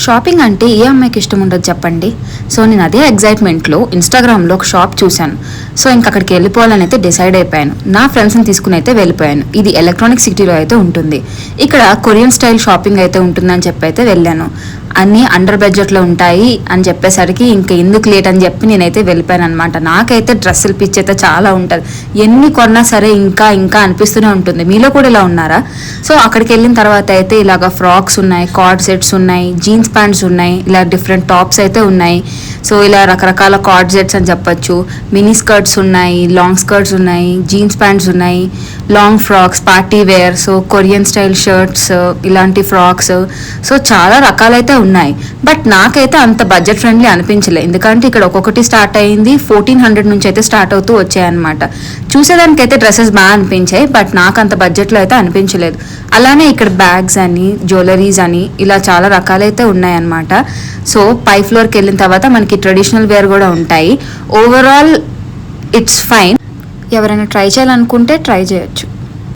Shopping అంటే ఏ అమ్మాయికి ఇష్టం ఉండదు చెప్పండి. సో నేను అదే ఎగ్జైట్మెంట్లో ఇన్స్టాగ్రామ్లో ఒక షాప్ చూశాను. సో ఇంక అక్కడికి వెళ్ళిపోవాలని అయితే డిసైడ్ అయిపోయాను. నా ఫ్రెండ్స్ని తీసుకుని అయితే వెళ్ళిపోయాను. ఇది ఎలక్ట్రానిక్ సిటీలో అయితే ఉంటుంది. ఇక్కడ కొరియన్ స్టైల్ షాపింగ్ అయితే ఉంటుందని చెప్పి అయితే వెళ్ళాను. అన్నీ అండర్ బడ్జెట్లో ఉంటాయి అని చెప్పేసరికి ఇంక ఎందుకు లేట్ అని చెప్పి నేనైతే వెళ్ళిపోయాను అనమాట. నాకైతే డ్రెస్సులు పిచ్చి అయితే చాలా ఉంటుంది. ఎన్ని కొన్నా సరే ఇంకా ఇంకా అనిపిస్తూనే ఉంటుంది. మీలో కూడా ఇలా ఉన్నారా? సో అక్కడికి వెళ్ళిన తర్వాత అయితే ఇలాగ ఫ్రాక్స్ ఉన్నాయి, కార్డ్ సెట్స్ ఉన్నాయి, జీన్స్ ప్యాంట్స్ ఉన్నాయి, ఇలా డిఫరెంట్ టాప్స్ అయితే ఉన్నాయి. సో ఇలా రకరకాల కార్డ్ సెట్స్ అని చెప్పొచ్చు. మినీ స్కర్ట్స్ ఉన్నాయి, లాంగ్ స్కర్ట్స్ ఉన్నాయి, జీన్స్ ప్యాంట్స్ ఉన్నాయి, long frocks, party wear, so Korean style shirts, ఇలాంటి ఫ్రాక్స్, సో చాలా రకాలైతే ఉన్నాయి. బట్ నాకైతే అంత బడ్జెట్ ఫ్రెండ్లీ అనిపించలేదు. ఎందుకంటే ఇక్కడ ఒక్కొక్కటి స్టార్ట్ అయ్యింది 1400 నుంచి అయితే స్టార్ట్ అవుతూ వచ్చాయన్నమాట. చూసేదానికైతే డ్రెస్సెస్ బాగా అనిపించాయి, బట్ నాకు అంత బడ్జెట్లో అయితే అనిపించలేదు. అలానే ఇక్కడ బ్యాగ్స్ అని, జ్యువెలరీస్ అని ఇలా చాలా రకాలైతే ఉన్నాయన్నమాట. సో పై ఫ్లోర్కి వెళ్ళిన తర్వాత మనకి ట్రెడిషనల్ వేర్ కూడా ఉంటాయి. Overall it's fine. ఎవరైనా ట్రై చేయాలనుకుంటే ట్రై చేయొచ్చు.